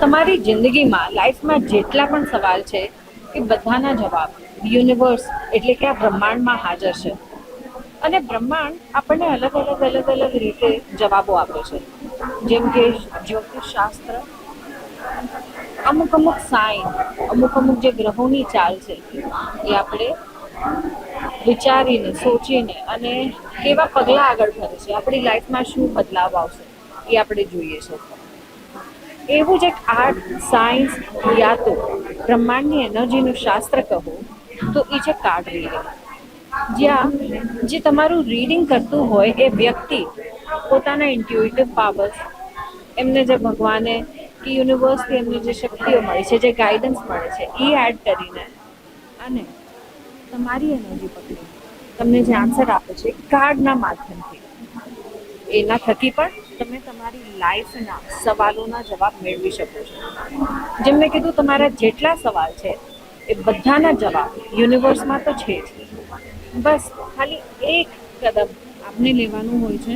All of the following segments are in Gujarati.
તમારી જિંદગીમાં લાઈફમાં જેટલા પણ સવાલ છે એ બધાના જવાબ યુનિવર્સ એટલે કે આ બ્રહ્માંડમાં હાજર છે. અને બ્રહ્માંડ આપણને અલગ અલગ રીતે જવાબો આપે છે. જેમ કે જ્યોતિષશાસ્ત્ર, અમુક સાઇન, અમુક જે ગ્રહોની ચાલ છે એ આપણે વિચારીને સોચીને અને કેવા પગલા આગળ ભરે છે, આપણી લાઈફમાં શું બદલાવ આવશે એ આપણે જોઈએ છે. એવું જ એક આર્ટ, સાયન્સ યા તો બ્રહ્માંડની એનર્જીનું શાસ્ત્ર કહો તો એ છે કાર્ડ રીડિંગ. જ્યાં જે તમારું રીડિંગ કરતું હોય એ વ્યક્તિ પોતાના ઇન્ટ્યુઇટિવ પાવર્સ, એમને જે ભગવાને કે યુનિવર્સથી એમને જે શક્તિઓ મળે છે, જે ગાઈડન્સ મળે છે એ એડ કરીને અને તમારી એનર્જી પકડીને તમને જે આન્સર આપે છે કાર્ડના માધ્યમથી, એના થકી પણ તમે તમારી લાઈફના સવાલોના જવાબ મેળવી શકો છો. જેમ મેં કીધું, તમારા જેટલા સવાલ છે એ બધાના જવાબ યુનિવર્સમાં તો છે જ. બસ ખાલી એક કદમ આપને લેવાનું હોય છે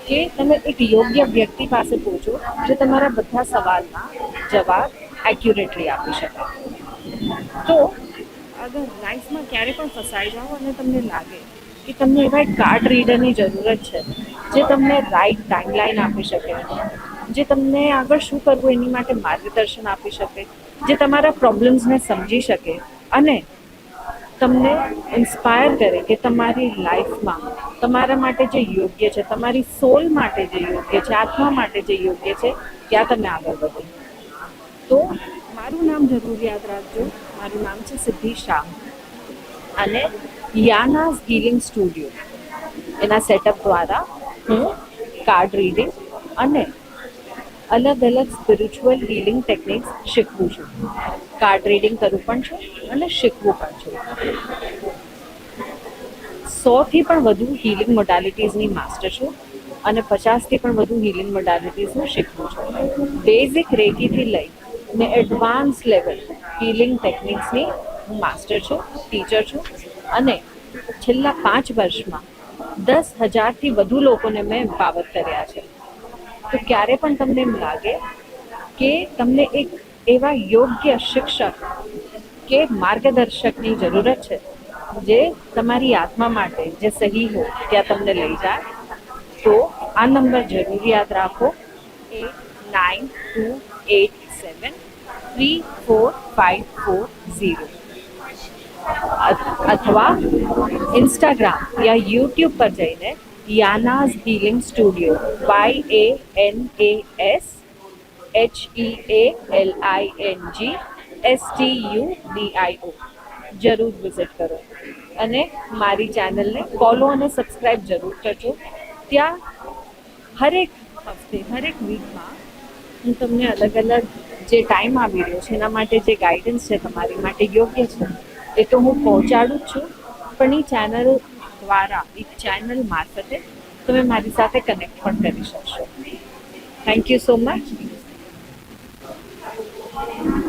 કે તમે એક યોગ્ય વ્યક્તિ પાસે પહોંચો જે તમારા બધા સવાલના જવાબ એક્યુરેટલી આપી શકે. તો અગર લાઈફમાં ક્યારે પણ ફસાઈ જાઓ અને તમને લાગે કે તમને એવા એક કાર્ડ રીડરની જરૂરત છે જે તમને રાઈટ ટાઈમલાઈન આપી શકે, જે તમને આગળ શું કરવું એની માટે માર્ગદર્શન આપી શકે, જે તમારા પ્રોબ્લેમ્સને સમજી શકે અને તમને ઇન્સ્પાયર કરે કે તમારી લાઈફમાં તમારા માટે જે યોગ્ય છે, તમારી સોલ માટે જે યોગ્ય છે, આત્મા માટે જે યોગ્ય છે, ત્યાં તમે આગળ વધો. તો મારું નામ જરૂર યાદ રાખજો. મારું નામ છે સિદ્ધિ શાહ અને યાનાઝ હીલિંગ સ્ટુડિયો એના સેટઅપ દ્વારા હું કાર્ડ રીડિંગ અને અલગ સ્પિરિચ્યુઅલ હીલિંગ ટેકનિક્સ શીખવું છું. કાર્ડ રીડિંગ કરું પણ છું અને શીખવું પણ છું. 100થી પણ વધુ હીલિંગ મોડાલિટીઝની માસ્ટર છું અને 50થી પણ વધુ હીલિંગ મોડાલિટીઝનું શીખવું છું. બેઝિક રેકીથી લઈ ને એડવાન્સ લેવલ હીલિંગ ટેકનિક્સની હું માસ્ટર છું, ટીચર છું અને છેલ્લા 5 વર્ષમાં 10,000થી વધુ લોકોને મેં એમ્પાવર કર્યા છે. તો ક્યારે પણ તમને એમ લાગે કે તમને એક એવા યોગ્ય શિક્ષક કે માર્ગદર્શકની જરૂરત છે જે તમારી આત્મા માટે જે સહી હોય ત્યાં તમને લઈ જાય, તો આ નંબર જરૂર યાદ રાખો, 8928734540 અથવા ઇન્સ્ટાગ્રામ યા યુટ્યુબ પર જઈને યાનાઝ હીલિંગ સ્ટુડિયો YANASHEALING જરૂર વિઝિટ કરો અને મારી ચેનલને ફોલો અને સબસ્ક્રાઈબ જરૂર કરજો. ત્યાં હરેક હફતે, હરેક વીકમાં હું તમને અલગ જે ટાઈમ આવી રહ્યો છે એના માટે જે ગાઈડન્સ છે તમારી માટે યોગ્ય છે એ તો હું પહોંચાડું જ છું, પણ એ ચેનલ દ્વારા, એક ચેનલ મારફતે તમે મારી સાથે કનેક્ટ પણ કરી શકશો. Thank you so much.